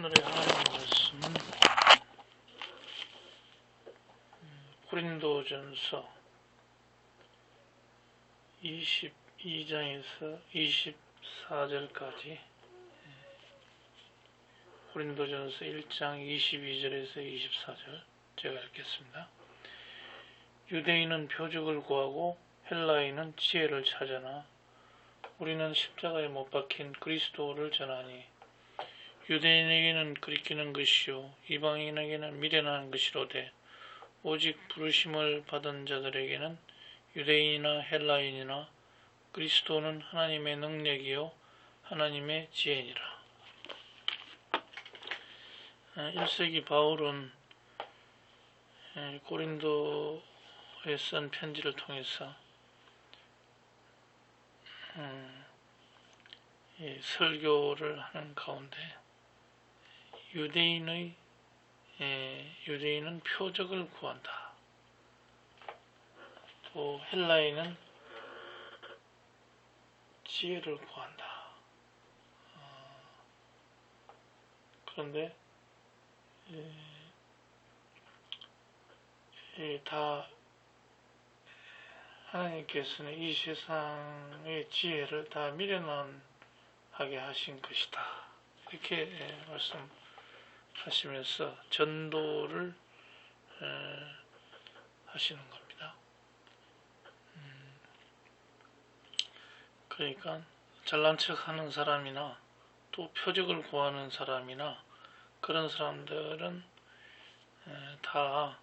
오늘의 하나님 말씀은 고린도전서 22장에서 24절까지, 고린도전서 1장 22절에서 24절 제가 읽겠습니다. 유대인은 표적을 구하고 헬라인은 지혜를 찾으나 우리는 십자가에 못 박힌 그리스도를 전하니 유대인에게는 그리키는 것이요 이방인에게는 미련한 것이로되 오직 부르심을 받은 자들에게는 유대인이나 헬라인이나 그리스도는 하나님의 능력이요 하나님의 지혜니라. 1세기 바울은 고린도에 쓴 편지를 통해서 설교를 하는 가운데 유대인은 표적을 구한다. 또 헬라인은 지혜를 구한다. 그런데 다 하나님께서는 이 세상의 지혜를 다 미련하게 하신 것이다. 이렇게 말씀하시면서 전도를 하시는 겁니다. 그러니까 잘난 척 하는 사람이나 또 표적을 구하는 사람이나 그런 사람들은 다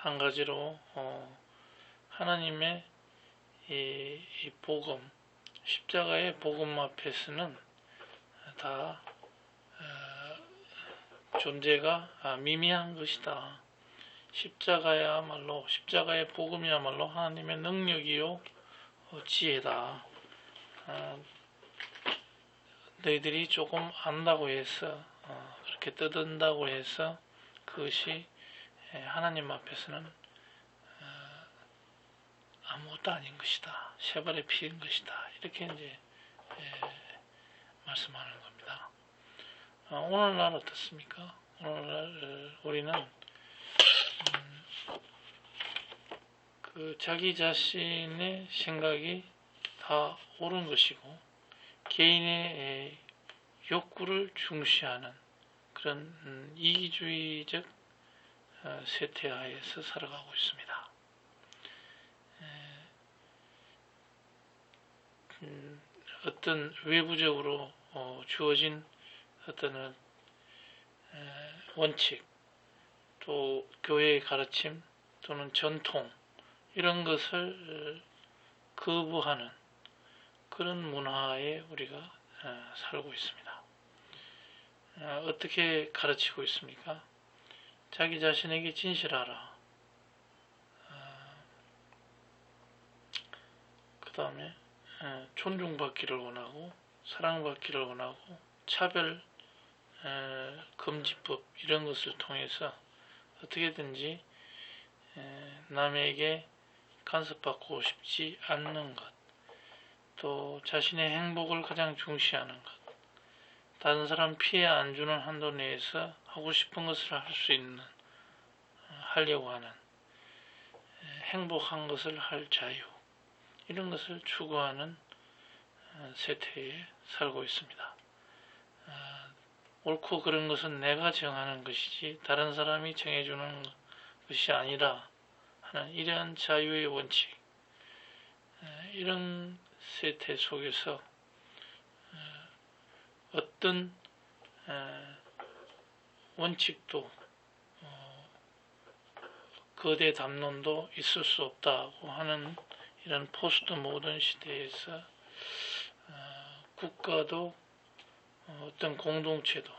한 가지로 하나님의 이 복음, 십자가의 복음 앞에서는 다 존재가 미미한 것이다. 십자가의 복음이야말로 하나님의 능력이요 지혜다. 너희들이 조금 안다고 해서 그렇게 떠든다고 해서 그것이 하나님 앞에서는 아무것도 아닌 것이다. 쇠발의 피인 것이다. 이렇게 이제 말씀하는 겁니다. 오늘날 어떻습니까? 오늘날 우리는 자기 자신의 생각이 다 옳은 것이고 개인의 욕구를 중시하는 그런 이기주의적 세태하에서 살아가고 있습니다. 어떤 외부적으로 주어진 어떤 원칙, 또 교회의 가르침 또는 전통 이런 것을 거부하는 그런 문화에 우리가 살고 있습니다. 어떻게 가르치고 있습니까? 자기 자신에게 진실하라. 그 다음에 존중받기를 원하고 사랑받기를 원하고 차별 금지법 이런 것을 통해서 어떻게든지 남에게 간섭받고 싶지 않는 것, 또 자신의 행복을 가장 중시하는 것, 다른 사람 피해 안 주는 한도 내에서 하고 싶은 것을 하려고 하는 행복한 것을 할 자유, 이런 것을 추구하는 세태에 살고 있습니다. 옳고 그른 것은 내가 정하는 것이지 다른 사람이 정해주는 것이 아니라 하는 이러한 자유의 원칙, 이런 세태 속에서 어떤 원칙도 거대 담론도 있을 수 없다고 하는 이런 포스트 모던 시대에서 국가도 어떤 공동체도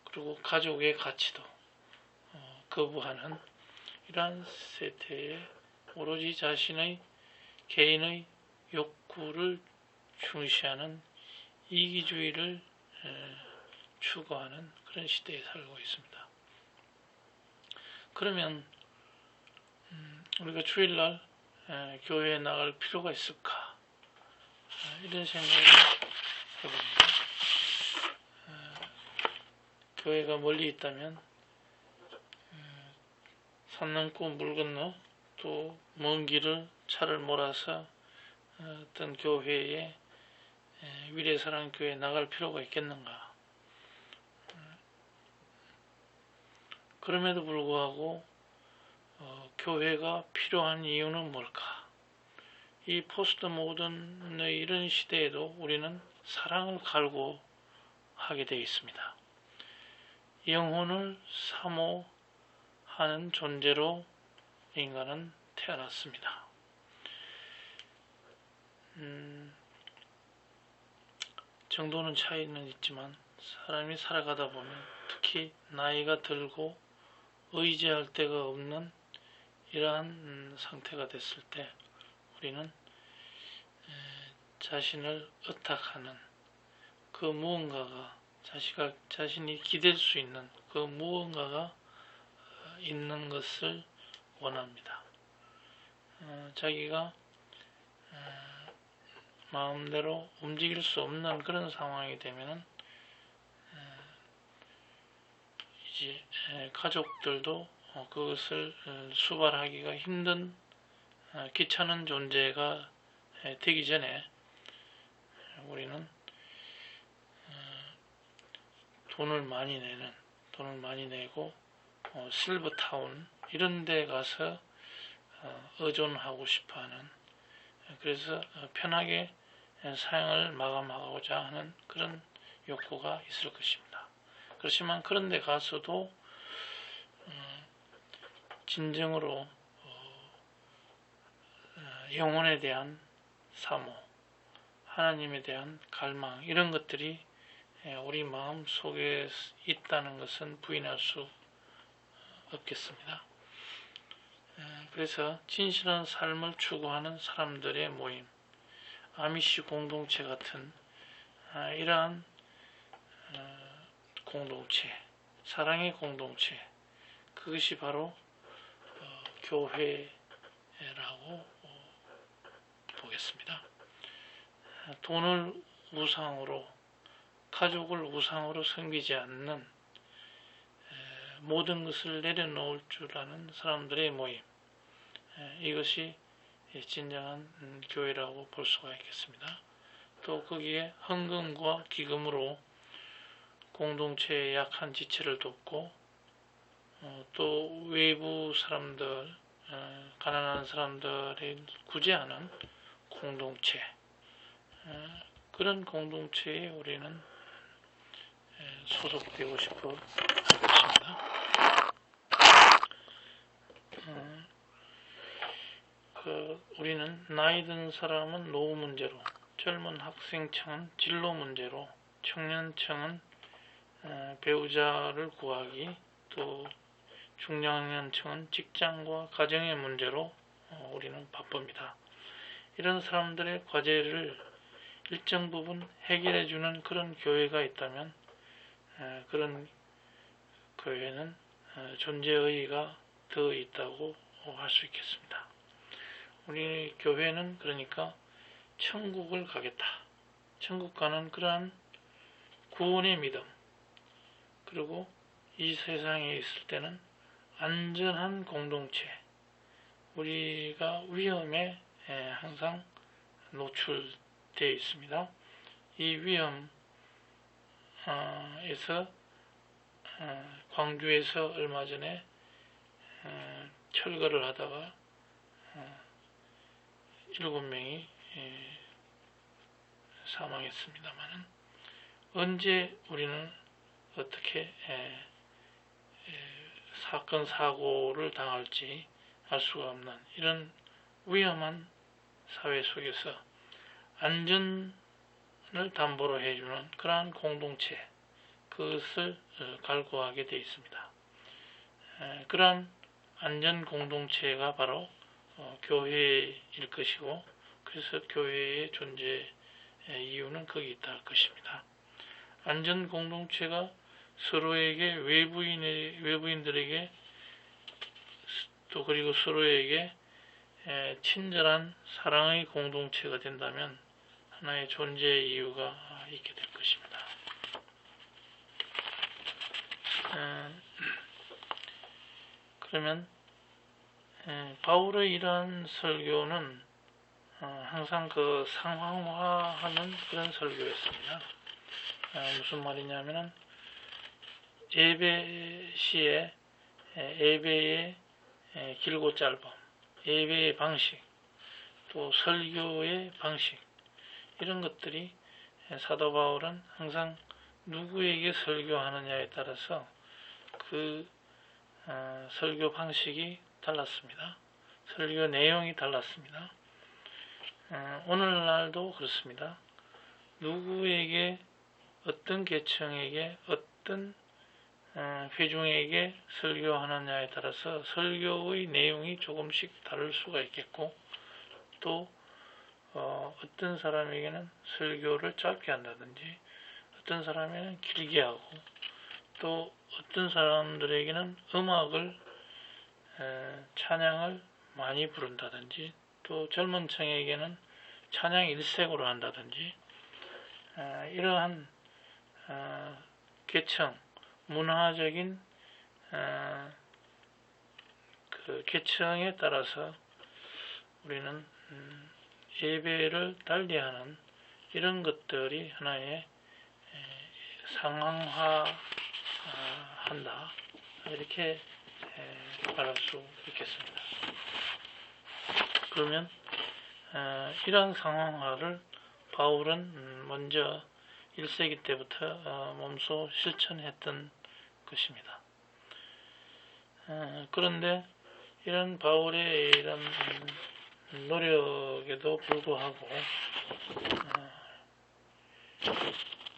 그리고 가족의 가치도 거부하는 이러한 세태에 오로지 자신의 개인의 욕구를 중시하는 이기주의를 추구하는 그런 시대에 살고 있습니다. 그러면 우리가 주일날 교회에 나갈 필요가 있을까? 이런 생각을 해봅니다. 교회가 멀리 있다면 산 넘고 물 건너 또 먼 길을 차를 몰아서 어떤 교회에 위례사랑교회에 나갈 필요가 있겠는가. 그럼에도 불구하고 교회가 필요한 이유는 뭘까? 이 포스트 모던의 이런 시대에도 우리는 사랑을 갈구하게 되어 있습니다. 영혼을 사모하는 존재로 인간은 태어났습니다. 정도는 차이는 있지만 사람이 살아가다 보면 특히 나이가 들고 의지할 데가 없는 이러한 상태가 됐을 때 우리는 자신을 의탁하는 그 무언가가 자신이 기댈 수 있는 그 무언가가 있는 것을 원합니다. 자기가 마음대로 움직일 수 없는 그런 상황이 되면은 이제 가족들도 그것을 수발하기가 힘든 귀찮은 존재가 되기 전에 우리는 돈을 많이 내고 실버타운 이런 데 가서 의존하고 싶어하는, 그래서 편하게 사형을 마감하고자 하는 그런 욕구가 있을 것입니다. 그렇지만 그런 데 가서도 진정으로 영혼에 대한 사모, 하나님에 대한 갈망 이런 것들이 우리 마음 속에 있다는 것은 부인할 수 없겠습니다. 그래서 진실한 삶을 추구하는 사람들의 모임, 아미시 공동체 같은 이러한 공동체, 사랑의 공동체, 그것이 바로 교회라고 보겠습니다. 돈을 우상으로, 가족을 우상으로 섬기지 않는, 모든 것을 내려놓을 줄 아는 사람들의 모임, 이것이 진정한 교회라고 볼 수가 있겠습니다. 또 거기에 헌금과 기금으로 공동체의 약한 지체를 돕고 또 외부 사람들, 가난한 사람들을 구제하는 공동체, 그런 공동체에 우리는 소속되고 싶어 하겠습니다. 우리는 나이 든 사람은 노후 문제로, 젊은 학생층은 진로 문제로, 청년층은 배우자를 구하기, 또 중장년층은 직장과 가정의 문제로 우리는 바쁩니다. 이런 사람들의 과제를 일정 부분 해결해주는 그런 교회가 있다면 그런 교회는 존재의의가 더 있다고 할 수 있겠습니다. 우리 교회는 그러니까 천국을 가겠다, 천국 가는 그러한 구원의 믿음, 그리고 이 세상에 있을 때는 안전한 공동체, 우리가 위험에 항상 노출되어 있습니다. 이 위험에서 광주에서 얼마 전에 철거를 하다가 7명이 사망했습니다만 언제 우리는 어떻게 사건 사고를 당할지 알 수가 없는 이런 위험한 사회 속에서 안전을 담보로 해주는 그러한 공동체, 그것을 갈구하게 되어 있습니다. 그러한 안전 공동체가 바로 교회일 것이고, 그래서 교회의 존재 이유는 거기 있다 할 것입니다. 안전 공동체가 서로에게 외부인들에게 또 그리고 서로에게 친절한 사랑의 공동체가 된다면 하나의 존재 이유가 있게 될 것입니다. 그러면 바울의 이러한 설교는 항상 그 상황화하는 그런 설교였습니다. 무슨 말이냐면은 예배 시에 예배의 길고 짧음, 예배의 방식, 또 설교의 방식, 이런 것들이 사도 바울은 항상 누구에게 설교하느냐에 따라서 그 설교 방식이 달랐습니다. 설교 내용이 달랐습니다. 오늘날도 그렇습니다. 누구에게, 어떤 계층에게, 어떤 회중에게 설교하느냐에 따라서 설교의 내용이 조금씩 다를 수가 있겠고, 또 어떤 사람에게는 설교를 짧게 한다든지, 어떤 사람에게는 길게 하고, 또 어떤 사람들에게는 음악을, 찬양을 많이 부른다든지, 또 젊은 층에게는 찬양 일색으로 한다든지, 이러한 계층, 문화적인 그 계층에 따라서 우리는 예배를 달리하는 이런 것들이 하나의 상황화한다, 이렇게 말할 수 있겠습니다. 그러면 이러한 상황화를 바울은 먼저 1세기 때부터 몸소 실천했던 것입니다. 그런데 이런 바울의 이런 노력에도 불구하고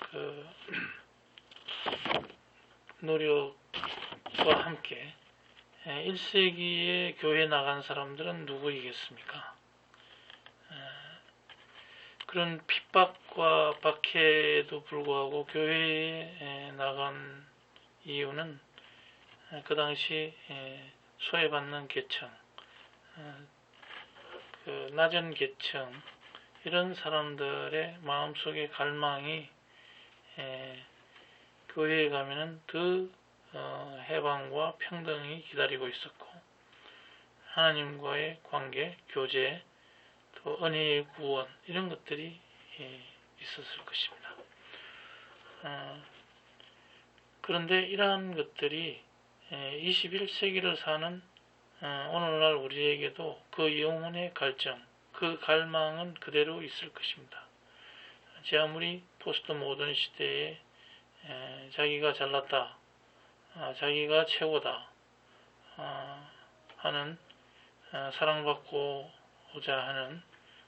그 노력과 함께 1세기에 교회 나간 사람들은 누구이겠습니까? 그런 핍박과 박해에도 불구하고 교회에 나간 이유는 그 당시 소외받는 계층, 그 낮은 계층, 이런 사람들의 마음속의 갈망이 교회에 가면은 더 해방과 평등이 기다리고 있었고, 하나님과의 관계, 교제, 또 은혜의 구원, 이런 것들이 있었을 것입니다. 그런데 이러한 것들이 21세기를 사는 오늘날 우리에게도 그 영혼의 갈증, 그 갈망은 그대로 있을 것입니다. 제 아무리 포스트 모던 시대에 자기가 잘났다, 자기가 최고다 하는, 사랑받고자 하는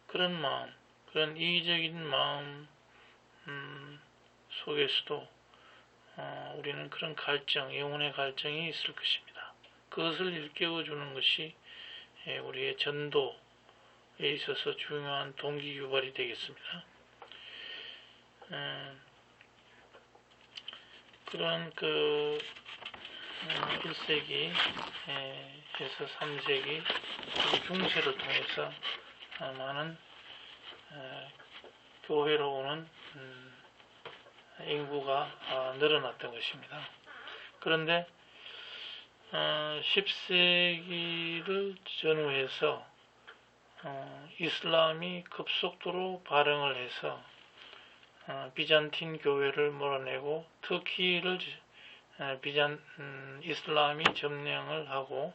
그런 마음, 그런 이기적인 마음 속에서도 우리는 그런 갈증, 영혼의 갈증이 있을 것입니다. 그것을 일깨워주는 것이 우리의 전도에 있어서 중요한 동기 유발이 되겠습니다. 그런 그 1세기에서 3세기 중세를 통해서 많은 교회로 오는 인구가 늘어났던 것입니다. 그런데 10세기를 전후해서 이슬람이 급속도로 발흥을 해서 비잔틴 교회를 몰아내고 터키를 이슬람이 점령을 하고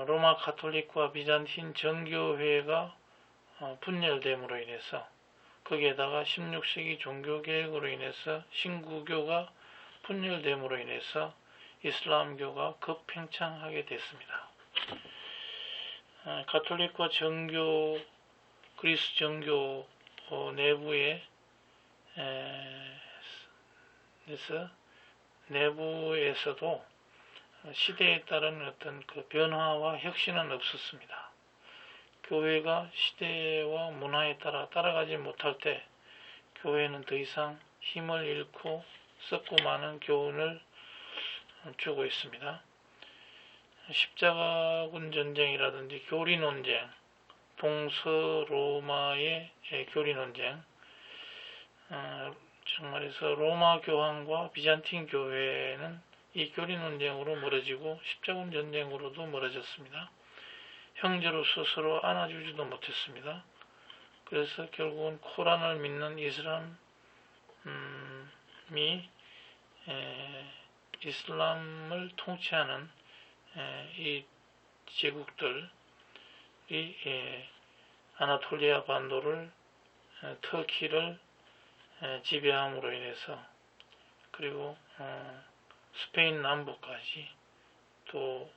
로마 가톨릭과 비잔틴 정교회가 분열됨으로 인해서, 거기에다가 16세기 종교개혁으로 인해서 신구교가 분열됨으로 인해서 이슬람교가 급팽창하게 됐습니다. 가톨릭과 정교, 그리스 정교 내부에 내부에서도 시대에 따른 어떤 그 변화와 혁신은 없었습니다. 교회가 시대와 문화에 따라가지 못할 때 교회는 더 이상 힘을 잃고 썩고 많은 교훈을 주고 있습니다. 십자가군 전쟁이라든지 교리 논쟁, 동서로마의 교리 논쟁, 정말해서 로마 교황과 비잔틴 교회는 이 교리 논쟁으로 멀어지고 십자군 전쟁으로도 멀어졌습니다. 형제로서 서로 안아주지도 못했습니다. 그래서 결국은 코란을 믿는 이슬람을 통치하는 이 제국들이 아나톨리아 반도를 터키를 지배함으로 인해서 그리고 스페인 남부까지 또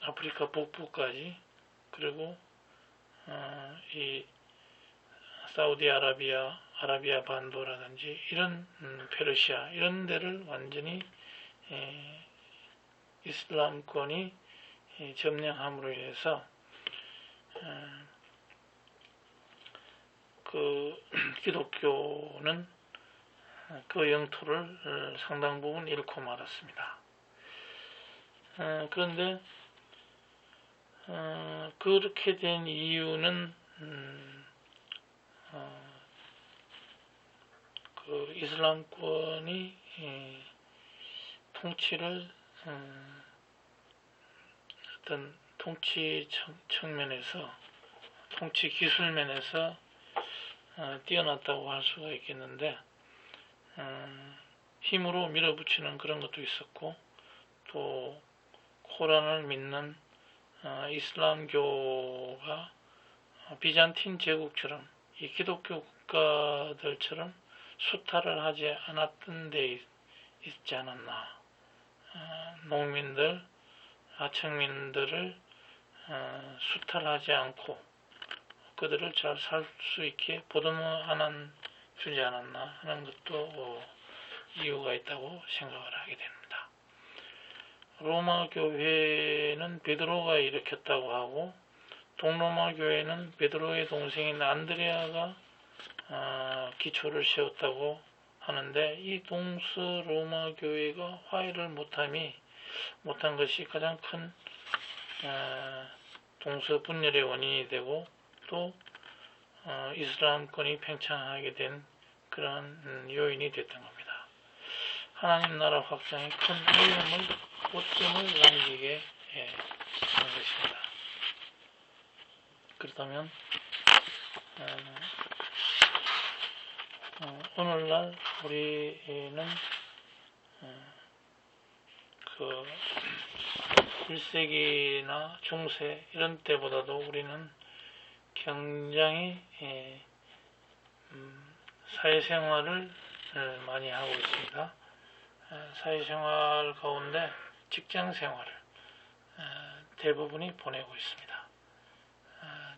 아프리카 북부까지 그리고 이 아라비아 반도라든지 이런 페르시아 이런 데를 완전히 이슬람권이 점령함으로 인해서 그 기독교는 그 영토를 상당 부분 잃고 말았습니다. 그런데 그렇게 된 이유는 그 이슬람권이 통치를 어떤 통치 측면에서 통치 기술 면에서 뛰어났다고 할 수가 있겠는데 힘으로 밀어붙이는 그런 것도 있었고 또 코란을 믿는 이슬람교가 비잔틴 제국처럼 이 기독교 국가들처럼 수탈을 하지 않았던 데 있지 않았나. 농민들, 하청민들을 수탈하지 않고 그들을 잘 살 수 있게 보듬어 안아 주지 않았나 하는 것도 이유가 있다고 생각을 하게 됩니다. 로마 교회는 베드로가 일으켰다고 하고 동로마 교회는 베드로의 동생인 안드레아가 기초를 세웠다고 하는데 이 동서로마 교회가 화해를 못한 것이 가장 큰 동서 분열의 원인이 되고 또 이슬람권이 팽창하게 된 그런 요인이 됐던 겁니다. 하나님 나라 확장에 큰 오점을 남기게 한 것입니다. 그렇다면 오늘날 우리는 그 1세기나 중세 이런 때보다도 우리는 굉장히 사회생활을 많이 하고 있습니다. 사회생활 가운데 직장생활을 대부분이 보내고 있습니다.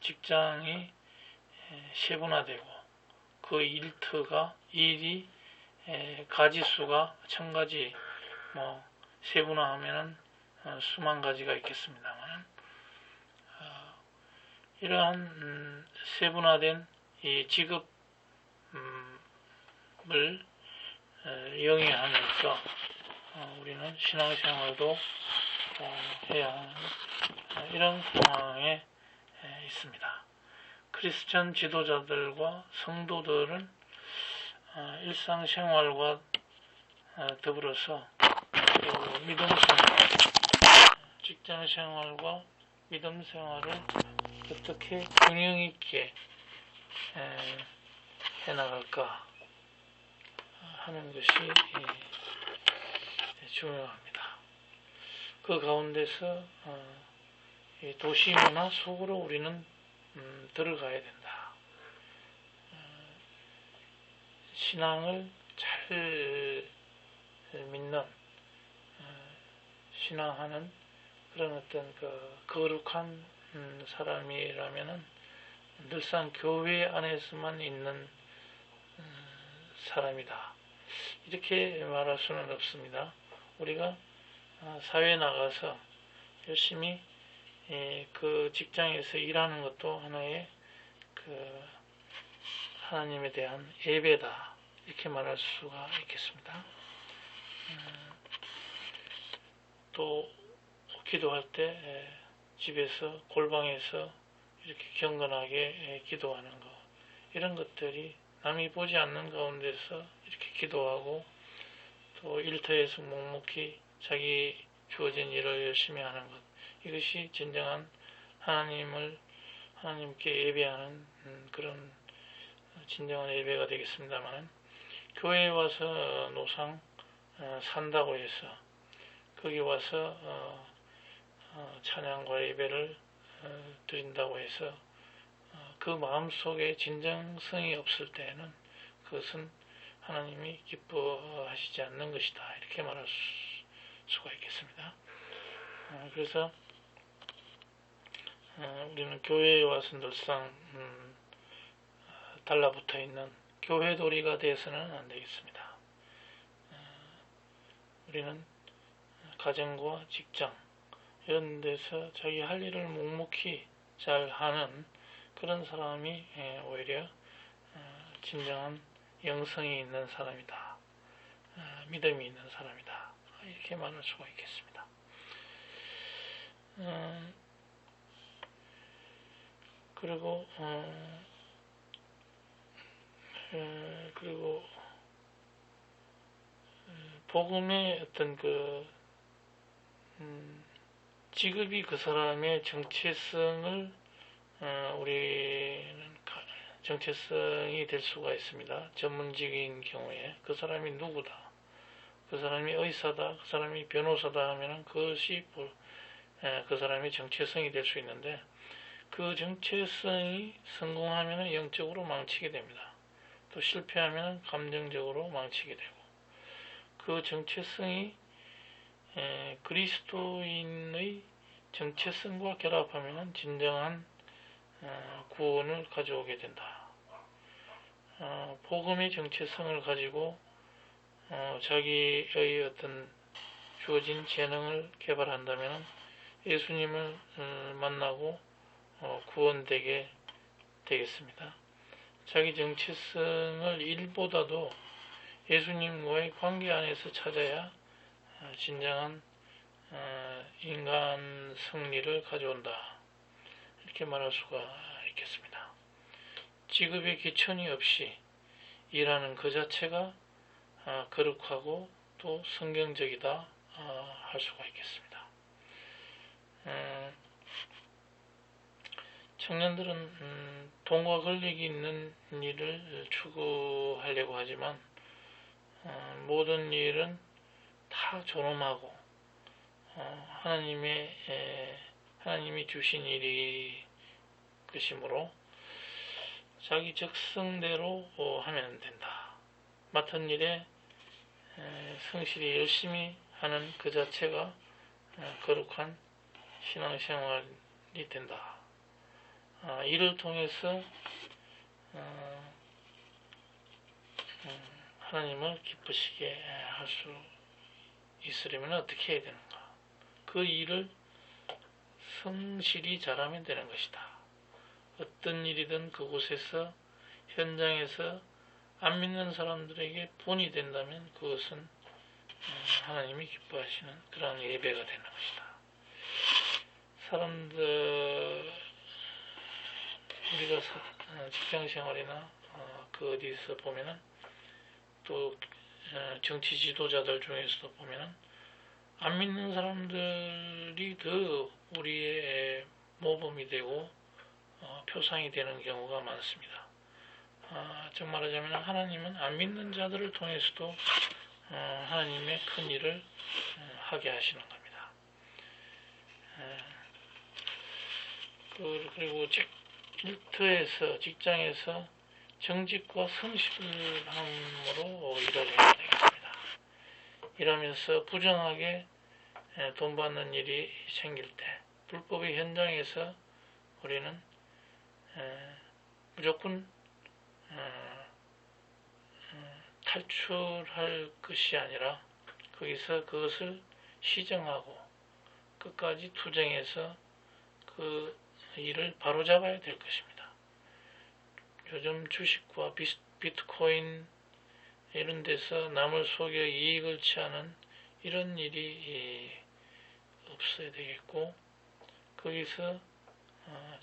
직장이 세분화되고 그 일이 가지수가 1000가지 세분화하면은 수만 가지가 있겠습니다만 이러한 세분화된 이 직업을 영위하면서 우리는 신앙생활도 해야 하는 이런 상황에 있습니다. 크리스천 지도자들과 성도들은 일상생활과 더불어서 직장생활과 믿음생활을 어떻게 균형 있게 해나갈까 하는 것이 중요합니다. 그 가운데서 도시문화 속으로 우리는 들어가야 된다. 신앙을 잘 믿는 신앙하는 그런 어떤 거룩한 사람이라면은 늘상 교회 안에서만 있는 사람이다. 이렇게 말할 수는 없습니다. 우리가 사회에 나가서 열심히 그 직장에서 일하는 것도 하나의 그 하나님에 대한 예배다. 이렇게 말할 수가 있겠습니다. 또 기도할 때 집에서 골방에서 이렇게 경건하게 기도하는 것 이런 것들이 남이 보지 않는 가운데서 이렇게 기도하고 또 일터에서 묵묵히 자기 주어진 일을 열심히 하는 것, 이것이 진정한 하나님께 예배하는 그런 진정한 예배가 되겠습니다만, 교회에 와서 노상 산다고 해서 거기 와서 찬양과 예배를 드린다고 해서 그 마음속에 진정성이 없을 때에는 그것은 하나님이 기뻐하시지 않는 것이다, 이렇게 말할 수가 있겠습니다. 그래서 우리는 교회에 와서 늘상 달라붙어 있는 교회돌이가 되어서는 안 되겠습니다. 우리는 가정과 직장 이런 데서 자기 할 일을 묵묵히 잘 하는 그런 사람이 오히려 진정한 영성이 있는 사람이다, 믿음이 있는 사람이다, 이렇게 말할 수가 있겠습니다. 그리고 복음의 어떤 지급이 그 사람의 정체성을 우리는 정체성이 될 수가 있습니다. 전문직인 경우에 그 사람이 누구다, 그 사람이 의사다, 그 사람이 변호사다 하면은 그것이 그 사람의 정체성이 될 수 있는데, 그 정체성이 성공하면 영적으로 망치게 됩니다. 또 실패하면 감정적으로 망치게 되고, 그 정체성이 그리스도인의 정체성과 결합하면 진정한 구원을 가져오게 된다. 복음의 정체성을 가지고 자기의 어떤 주어진 재능을 개발한다면 예수님을 만나고 구원되게 되겠습니다. 자기 정체성을 일보다도 예수님과의 관계 안에서 찾아야 진정한 인간 승리를 가져온다, 이렇게 말할 수가 있겠습니다. 직업의 기천이 없이 일하는 그 자체가 거룩하고 또 성경적이다 할 수가 있겠습니다. 청년들은 돈과 권력이 있는 일을 추구하려고 하지만 모든 일은 다 존엄하고 하나님이 주신 일이 것이므로 자기 적성대로 하면 된다. 맡은 일에 성실히 열심히 하는 그 자체가 거룩한 신앙생활이 된다. 이를 통해서 하나님을 기쁘시게 할 수 있으려면 어떻게 해야 되는가? 그 일을 성실히 잘하면 되는 것이다. 어떤 일이든 그곳에서 현장에서 안 믿는 사람들에게 본이 된다면 그것은 하나님이 기뻐하시는 그런 예배가 되는 것이다. 우리가 직장생활이나 그 어디서 보면은 또 정치 지도자들 중에서도 보면은 안 믿는 사람들이 더 우리의 모범이 되고 표상이 되는 경우가 많습니다. 정말 하자면 하나님은 안 믿는 자들을 통해서도 하나님의 큰 일을 하게 하시는 겁니다. 그리고 일터에서 직장에서 정직과 성실함으로 일을 해야 되겠습니다. 이러면서 부정하게 돈 받는 일이 생길 때 불법의 현장에서 우리는 무조건 탈출할 것이 아니라 거기서 그것을 시정하고 끝까지 투쟁해서 그 일을 바로잡아야 될 것입니다. 요즘 주식과 비트코인 이런 데서 남을 속여 이익을 취하는 이런 일이 없어야 되겠고, 거기서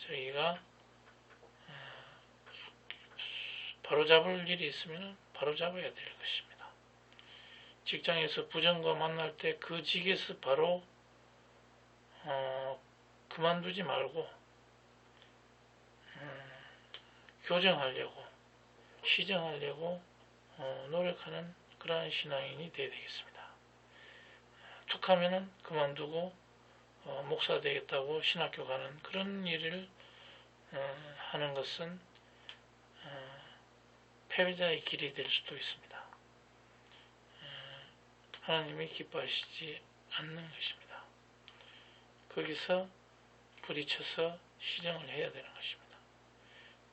저희가 바로잡을 일이 있으면 바로잡아야 될 것입니다. 직장에서 부정과 만날 때 그 직에서 바로 그만두지 말고 교정하려고 시정하려고 노력하는 그러한 신앙인이 되어야 되겠습니다. 툭하면은 그만두고 목사 되겠다고 신학교 가는 그런 일을 하는 것은 패배자의 길이 될 수도 있습니다. 하나님이 기뻐하시지 않는 것입니다. 거기서 부딪혀서 시정을 해야 되는 것입니다.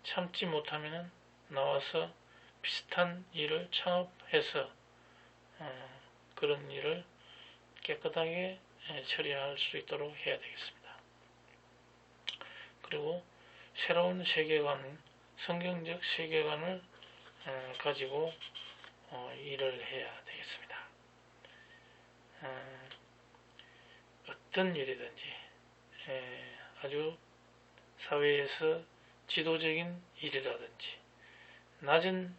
참지 못하면 나와서 비슷한 일을 창업해서 그런 일을 깨끗하게 처리할 수 있도록 해야 되겠습니다. 그리고 새로운 세계관, 성경적 세계관을 가지고 일을 해야 되겠습니다. 어떤 일이든지 아주 사회에서 지도적인 일이라든지 낮은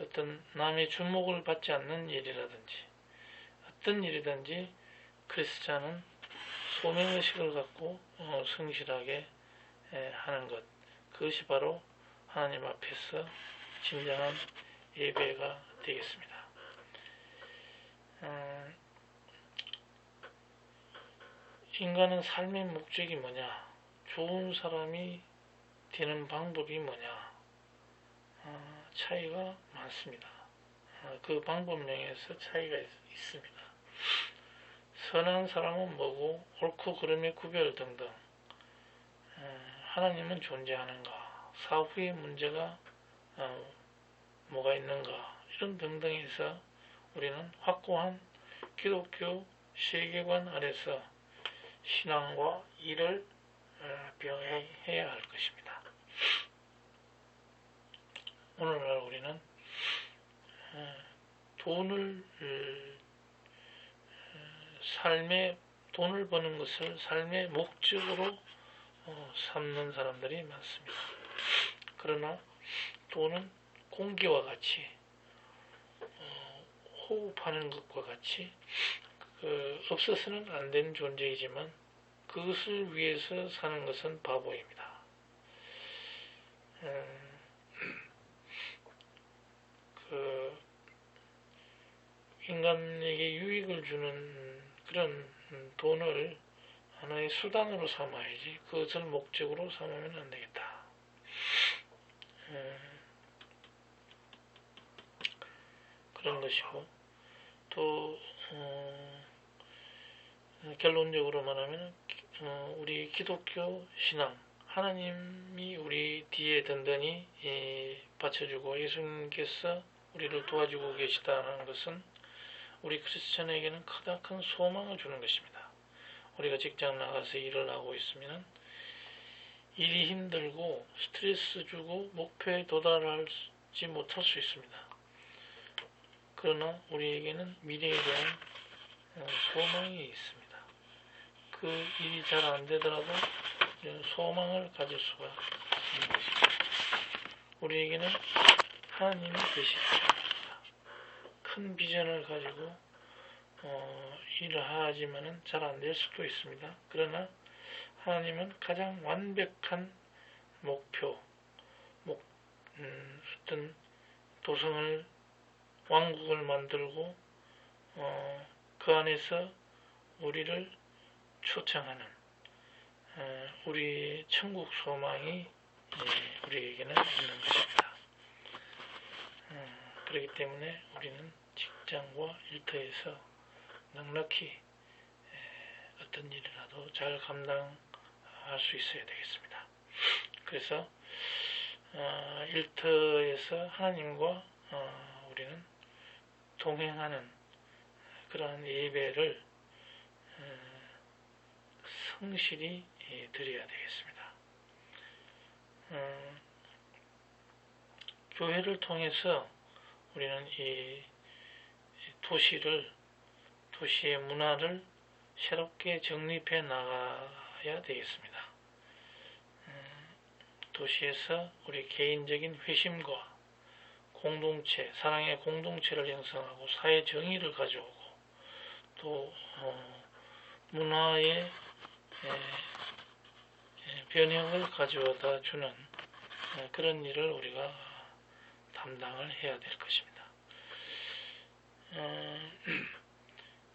어떤 남의 주목을 받지 않는 일이라든지 어떤 일이든지 크리스찬은 소명의식을 갖고 성실하게 하는 것, 그것이 바로 하나님 앞에서 진정한 예배가 되겠습니다. 인간은 삶의 목적이 뭐냐, 좋은 사람이 되는 방법이 뭐냐, 차이가 많습니다. 그 방법명에서 차이가 있습니다. 선한 사람은 뭐고 옳고 그름의 구별 등등, 하나님은 존재하는가, 사후의 문제가 뭐가 있는가, 이런 등등에서 우리는 확고한 기독교 세계관 아래서 신앙과 일을 병행해야 할 것입니다. 오늘날 우리는 돈을 버는 것을 삶의 목적으로 삼는 사람들이 많습니다. 그러나 돈은 공기와 같이 호흡하는 것과 같이 없어서는 안 되는 존재이지만 그것을 위해서 사는 것은 바보입니다. 인간에게 유익을 주는 그런 돈을 하나의 수단으로 삼아야지 그것을 목적으로 삼으면 안 되겠다. 그런 것이고, 또 결론적으로 말하면 우리 기독교 신앙, 하나님이 우리 뒤에 든든히 받쳐주고 예수님께서 우리를 도와주고 계시다는 것은 우리 크리스천에게는 크다큰 소망을 주는 것입니다. 우리가 직장 나가서 일을 하고 있으면 일이 힘들고 스트레스 주고 목표에 도달하지 못할 수 있습니다. 그러나 우리에게는 미래에 대한 소망이 있습니다. 그 일이 잘 안 되더라도 소망을 가질 수가 있는 것입니다. 우리에게는 하나님이 계시죠. 큰 비전을 가지고 일을 하지만은 잘 안 될 수도 있습니다. 그러나 하나님은 가장 완벽한 목표, 어떤 도성을, 왕국을 만들고 그 안에서 우리를 초청하는 우리 천국 소망이 우리에게는 있는 것입니다. 그렇기 때문에 우리는 직장과 일터에서 넉넉히 어떤 일이라도 잘 감당할 수 있어야 되겠습니다. 그래서 일터에서 하나님과 우리는 동행하는 그러한 예배를 성실히 드려야 되겠습니다. 교회를 통해서 우리는 이 도시의 문화를 새롭게 정립해 나가야 되겠습니다. 도시에서 우리 개인적인 회심과 공동체, 사랑의 공동체를 형성하고 사회 정의를 가져오고 또 문화의 변형을 가져다 주는 그런 일을 우리가 담당을 해야 될 것입니다.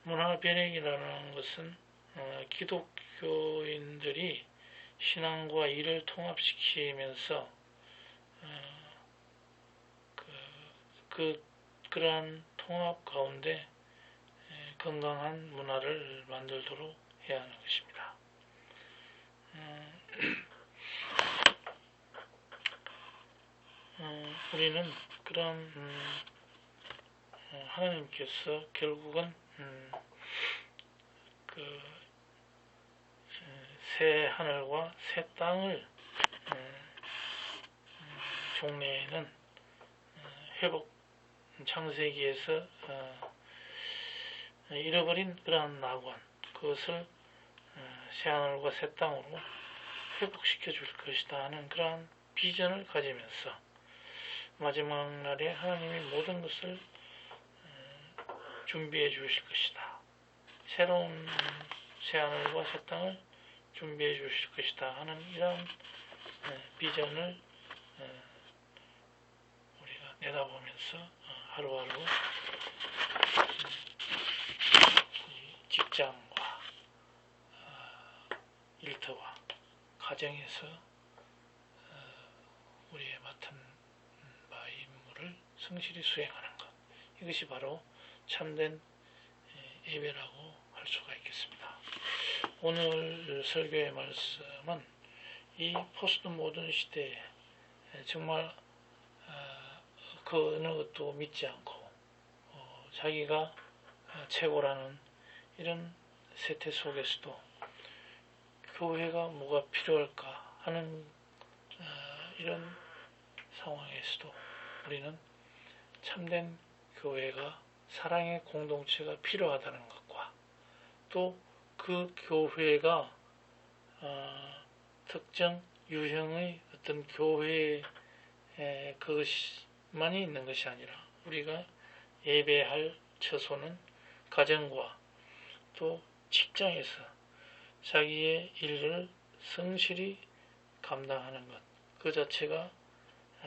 문화 변혁이라는 것은 기독교인들이 신앙과 일을 통합시키면서 그러한 통합 가운데 건강한 문화를 만들도록 해야 하는 것입니다. 우리는 그런 하나님께서 결국은 새 하늘과 새 땅을 종래에는 회복 창세기에서 잃어버린 그러한 낙원 그것을 새 하늘과 새 땅으로 회복시켜 줄 것이다 하는 그러한 비전을 가지면서 마지막 날에 하나님이 모든 것을 준비해 주실 것이다. 새로운 새 하늘과 새 땅을 준비해 주실 것이다 하는 이러한 비전을 우리가 내다보면서 하루하루 직장과 일터와 가정에서 우리의 맡은 바의 임무를 성실히 수행하는 것, 이것이 바로 참된 예배라고 할 수가 있겠습니다. 오늘 설교의 말씀은 이 포스트 모던 시대에 정말 그 어느 것도 믿지 않고 자기가 최고라는 이런 세태 속에서도 교회가 뭐가 필요할까 하는 이런 상황에서도 우리는 참된 교회가 사랑의 공동체가 필요하다는 것과 또 그 교회가 특정 유형의 어떤 교회의 그것만이 있는 것이 아니라 우리가 예배할 처소는 가정과 또 직장에서 자기의 일을 성실히 감당하는 것, 그 자체가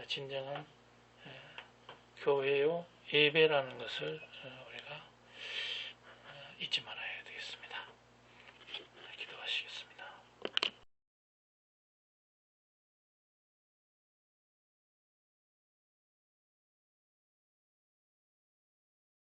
진정한 교회요 예배라는 것을 우리가 잊지 말아야